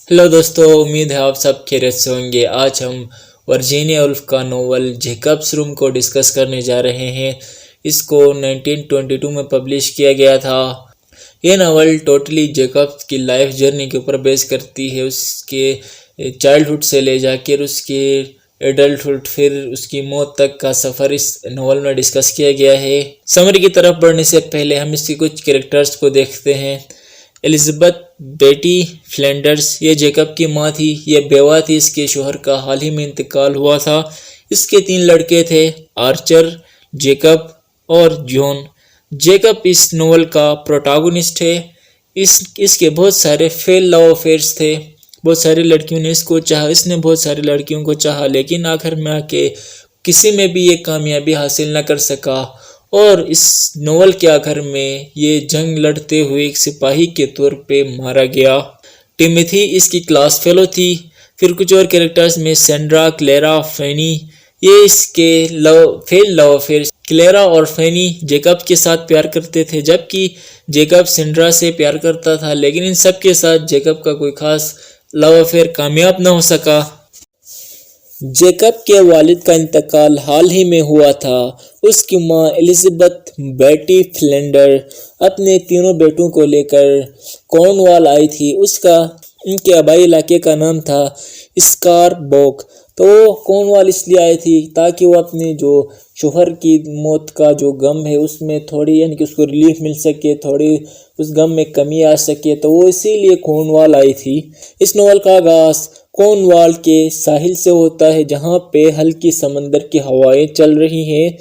Hello दोस्तों, उम्मीद है आप सब खैरियत से होंगे। आज हम वर्जीनिया वुल्फ का नोवेल जेकब्स रूम को डिस्कस करने जा रहे हैं। इसको 1922 में पब्लिश किया गया था। ये नावल टोटली जेकब्स की लाइफ जर्नी के ऊपर बेस करती है। उसके चाइल्डहुड से ले जाकर उसके एडल्टहुड फिर उसकी मौत तक का सफ़र इस नोवेल में डिस्कस किया गया है। समरी की तरफ बढ़ने से पहले हम इसके कुछ कैरेक्टर्स को देखते हैं। एलिज़ाबेथ बेटी फ्लैंडर्स ये जेकब की माँ थी। ये बेवा थी, इसके शोहर का हाल ही में इंतकाल हुआ था। इसके 3 लड़के थे, आर्चर, जेकब और जॉन। जेकब इस नोवेल का प्रोटैगनिस्ट है। इसके बहुत सारे फेल लव अफेयर्स थे। बहुत सारी लड़कियों ने इसको चाहा, इसने बहुत सारी लड़कियों को चाहा, लेकिन आखिर में आके किसी में भी ये कामयाबी हासिल न कर सका। और इस नोवेल के आखिर में ये जंग लड़ते हुए एक सिपाही के तौर पे मारा गया। टिमोथी इसकी क्लास फेलो थी। फिर कुछ और कैरेक्टर्स में सेंड्रा, क्लेरा, फैनी, ये इसके फेल लव अफेयर। क्लेरा और फैनी जेकब के साथ प्यार करते थे, जबकि जेकब सेंड्रा से प्यार करता था, लेकिन इन सब के साथ जेकब का कोई खास लव अफेयर कामयाब न हो सका। जेकब के वालिद का इंतकाल हाल ही में हुआ था। उसकी माँ एलिज़ाबेथ बेटी फ्लैंडर अपने तीनों बेटों को लेकर कॉर्नवाल आई थी। उनके आबाई इलाके का नाम था स्कारबोक। तो वो कॉर्नवाल इसलिए आई थी ताकि वो अपने जो शोहर की मौत का जो गम है उसमें थोड़ी यानी कि उसको रिलीफ मिल सके, थोड़ी उस गम में कमी आ सके, तो वो इसीलिए कॉर्नवाल आई थी। इस नोवेल का आगाज कॉर्नवाल के साहिल से होता है, जहाँ पे हल्की समंदर की हवाएं चल रही हैं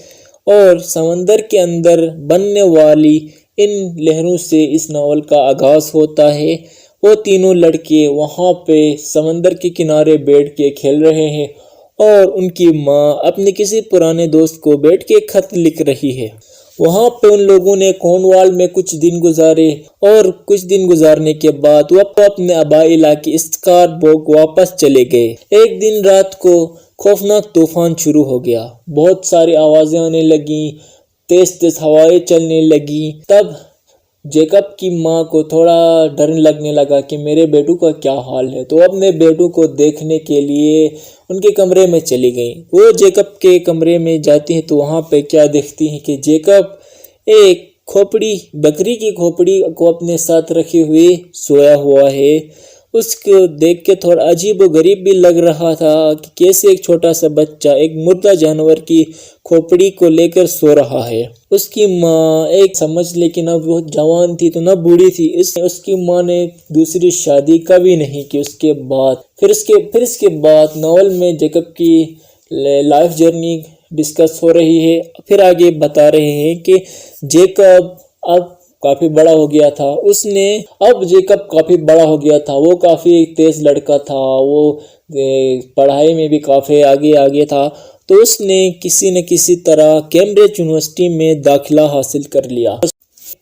और समंदर के अंदर बनने वाली इन लहरों से इस नावल का आगाज होता है। वो तीनों लड़के वहाँ पे समंदर के किनारे बैठ के खेल रहे हैं और उनकी माँ अपने किसी पुराने दोस्त को बैठ के खत लिख रही है। वहाँ पे उन लोगों ने कॉर्नवाल में कुछ दिन गुजारे और कुछ दिन गुजारने के बाद वो अपने आबाई इलाके स्कारबोक वापस चले गए। एक दिन रात को खौफनाक तूफान शुरू हो गया। बहुत सारी आवाजें आने लगी, तेज तेज हवाएं चलने लगी। तब जेकब की माँ को थोड़ा डर लगने लगा कि मेरे बेटू का क्या हाल है। तो अपने बेटू को देखने के लिए उनके कमरे में चली गई। वो जेकब के कमरे में जाती हैं तो वहाँ पे क्या देखती हैं कि जेकब एक बकरी की खोपड़ी को अपने साथ रखे हुए सोया हुआ है। उसको देख के थोड़ा अजीब और गरीब भी लग रहा था कि कैसे एक छोटा सा बच्चा एक मुर्दा जानवर की खोपड़ी को लेकर सो रहा है। उसकी माँ एक समझ लेकिन अब वो जवान थी तो न बूढ़ी थी। उसकी माँ ने दूसरी शादी कभी नहीं की। उसके बाद फिर इसके बाद नॉवल में जेकब की लाइफ जर्नी डिस्कस हो रही है। फिर आगे बता रहे हैं कि जेकब अब काफी बड़ा हो गया था। जेकब काफी बड़ा हो गया था। वो काफी तेज लड़का था। वो पढ़ाई में भी काफी आगे था। तो उसने किसी न किसी तरह कैम्ब्रिज यूनिवर्सिटी में दाखिला हासिल कर लिया।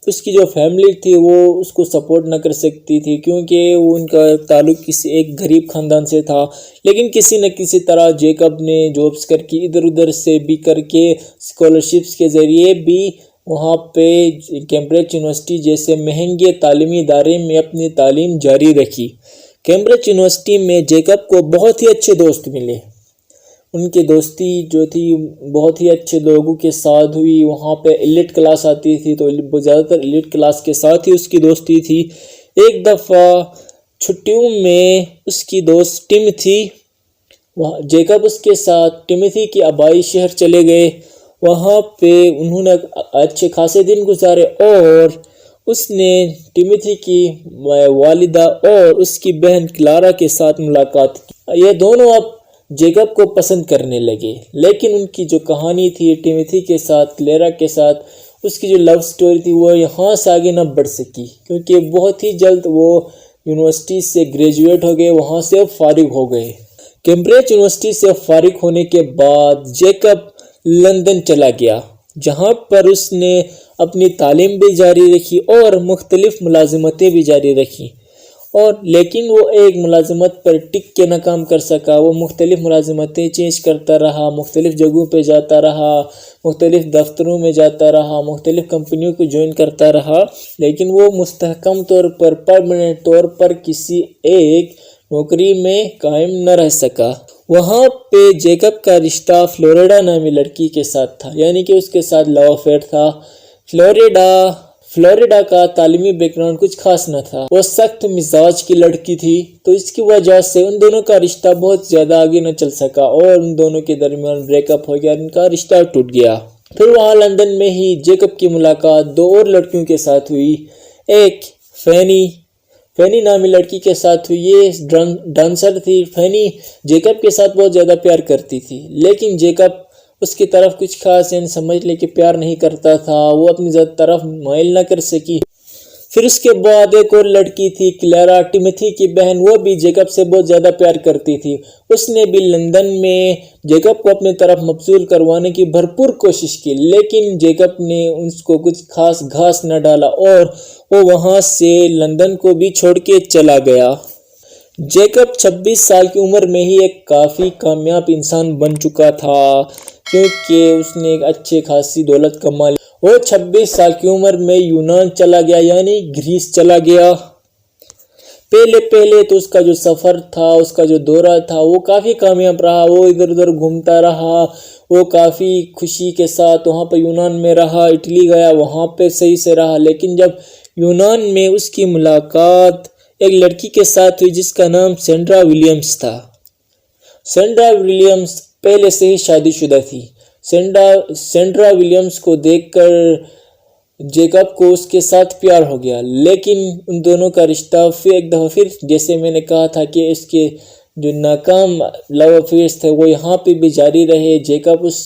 उसकी जो फैमिली थी वो उसको सपोर्ट न कर सकती थी, क्योंकि वो उनका ताल्लुक किसी एक गरीब खानदान से था। लेकिन किसी न किसी तरह जेकब ने जॉब्स करके इधर उधर से भी करके स्कॉलरशिप्स के ज़रिए भी वहाँ पे कैम्ब्रिज यूनिवर्सिटी जैसे महंगे तालीमी इदारे में अपनी तालीम जारी रखी। कैम्ब्रिज यूनिवर्सिटी में जेकब को बहुत ही अच्छे दोस्त मिले। उनकी दोस्ती जो थी बहुत ही अच्छे लोगों के साथ हुई। वहाँ पे एलिट क्लास आती थी तो ज़्यादातर एलिट क्लास के साथ ही उसकी दोस्ती थी। एक दफ़ा छुट्टियों में उसकी दोस्त टिमोथी, जेकब उसके साथ टिमोथी की आबाई शहर चले गए। वहाँ पे उन्होंने अच्छे खासे दिन गुजारे और उसने टिमोथी की वालिदा और उसकी बहन क्लारा के साथ मुलाकात की। ये दोनों अब जेकब को पसंद करने लगे, लेकिन उनकी जो कहानी थी टिमोथी के साथ, क्लेरा के साथ, उसकी जो लव स्टोरी थी वो यहाँ से आगे न बढ़ सकी, क्योंकि बहुत ही जल्द वो यूनिवर्सिटी से ग्रेजुएट हो गए, वहाँ से फारिग हो गए। कैम्ब्रिज यूनिवर्सिटी से फारिग होने के बाद जेकब लंदन चला गया, जहाँ पर उसने अपनी तालीम भी जारी रखी और मुख्तलिफ मुलाजिमतें भी जारी रखी। लेकिन वो एक मुलाजिमत पर टिक के ना काम कर सका। वो मुख्तलिफ मुलाजिमतें चेंज करता रहा, मुख्तलिफ जगहों पे जाता रहा, मुख्तलिफ दफ्तरों में जाता रहा, मुख्तलिफ कंपनियों को ज्वाइन करता रहा, लेकिन वो मुस्तहकम तौर पर परमानेंट तौर पर किसी एक نوکری میں قائم نہ رہ سکا۔ وہاں پہ جیکب کا رشتہ فلوریڈا نامی لڑکی کے ساتھ تھا، یعنی کہ اس کے ساتھ لو افیئر تھا۔ فلوریڈا کا تعلیمی بیک گراؤنڈ کچھ خاص نہ تھا، وہ سخت مزاج کی لڑکی تھی، تو اس کی وجہ سے ان دونوں کا رشتہ بہت زیادہ آگے نہ چل سکا اور ان دونوں کے درمیان بریک اپ ہو گیا، ان کا رشتہ ٹوٹ گیا۔ پھر وہاں لندن میں ہی جیکب کی ملاقات دو اور لڑکیوں کے ساتھ ہوئی، ایک فینی نامی لڑکی کے ساتھ ہوئی۔ یہ ڈانسر تھی۔ فینی جیکب کے ساتھ بہت زیادہ پیار کرتی تھی، لیکن جیکب اس کی طرف کچھ خاص سمجھ لے کہ پیار نہیں کرتا تھا، وہ اپنی طرف مائل نہ کر سکی۔ پھر اس کے بعد ایک اور لڑکی تھی کلیرا، ٹیموتھی کی بہن، وہ بھی جیکب سے بہت زیادہ پیار کرتی تھی۔ اس نے بھی لندن میں جیکب کو اپنی طرف مبذول کروانے کی بھرپور کوشش کی، لیکن جیکب نے اس کو کچھ خاص گھاس نہ ڈالا اور وہ وہاں سے لندن کو بھی چھوڑ کے چلا گیا۔ جیکب 26 سال کی عمر میں ہی ایک کافی کامیاب انسان بن چکا تھا، کیونکہ اس نے ایک اچھے خاصی دولت کما لی۔ وہ 26 سال کی عمر میں یونان چلا گیا، یعنی گریس چلا گیا۔ پہلے تو اس کا جو سفر تھا، اس کا جو دورہ تھا، وہ کافی کامیاب رہا۔ وہ ادھر ادھر گھومتا رہا، وہ کافی خوشی کے ساتھ وہاں پہ یونان میں رہا، اٹلی گیا، وہاں پہ صحیح سے رہا۔ لیکن جب یونان میں اس کی ملاقات ایک لڑکی کے ساتھ ہوئی جس کا نام سینڈرا ولیمز تھا۔ سینڈرا ولیمز پہلے سے ہی شادی شدہ تھی۔ سینڈرا ولیمز کو دیکھ کر جیکب کو اس کے ساتھ پیار ہو گیا، لیکن ان دونوں کا رشتہ ایک دفعہ پھر، جیسے میں نے کہا تھا کہ اس کے جو ناکام لو افیئرز تھے وہ یہاں پہ بھی جاری رہے۔ جیکب اس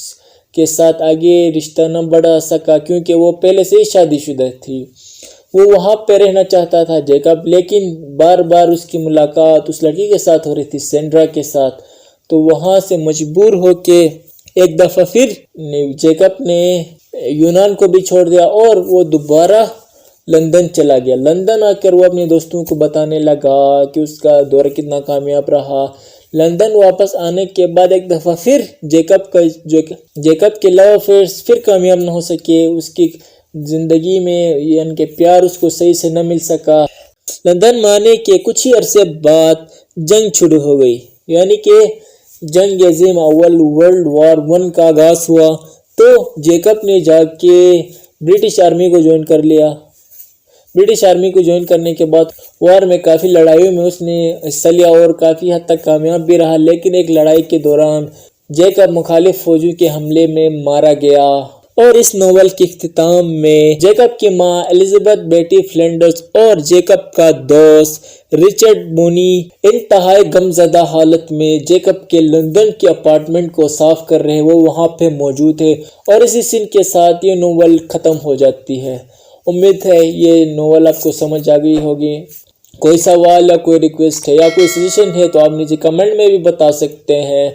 کے ساتھ آگے رشتہ نہ بڑھا سکا کیونکہ وہ پہلے سے ہی شادی شدہ تھی۔ وہ وہاں پہ رہنا چاہتا تھا جیکب، لیکن بار بار اس کی ملاقات اس لڑکی کے ساتھ ہو رہی تھی، سینڈرا کے ساتھ، تو وہاں سے مجبور ہو کے ایک دفعہ پھر جیکب نے یونان کو بھی چھوڑ دیا اور وہ دوبارہ لندن چلا گیا۔ لندن آ کر وہ اپنے دوستوں کو بتانے لگا کہ اس کا دورہ کتنا کامیاب رہا۔ لندن واپس آنے کے بعد ایک دفعہ پھر جیکب کے لو افیئرز پھر کامیاب نہ ہو سکے، اس کی زندگی میں یعنی کہ پیار اس کو صحیح سے نہ مل سکا۔ لندن میں آنے کے کچھ ہی عرصے بعد جنگ شروع ہو گئی، یعنی کہ جنگ عظیم اول ورلڈ وار 1 کا آغاز ہوا، تو جیکب نے جا کے برٹش آرمی کو جوائن کر لیا۔ برٹش آرمی کو جوائن کرنے کے بعد وار میں کافی لڑائیوں میں اس نے حصہ لیا اور کافی حد تک کامیاب بھی رہا، لیکن ایک لڑائی کے دوران جیکب مخالف فوجوں کے حملے میں مارا گیا۔ اور اس ناول کے اختتام میں جیکب کی ماں الزبتھ بیٹی فلنڈرز اور جیکب کا دوست رچرڈ مونی انتہائی غمزدہ حالت میں جیکب کے لندن کے اپارٹمنٹ کو صاف کر رہے، وہ وہاں پہ موجود ہے، اور اسی سین کے ساتھ یہ ناول ختم ہو جاتی ہے۔ امید ہے یہ ناول آپ کو سمجھ آ گئی ہوگی۔ کوئی سوال یا کوئی ریکویسٹ ہے یا کوئی سجیشن ہے تو آپ نیچے کمنٹ میں بھی بتا سکتے ہیں۔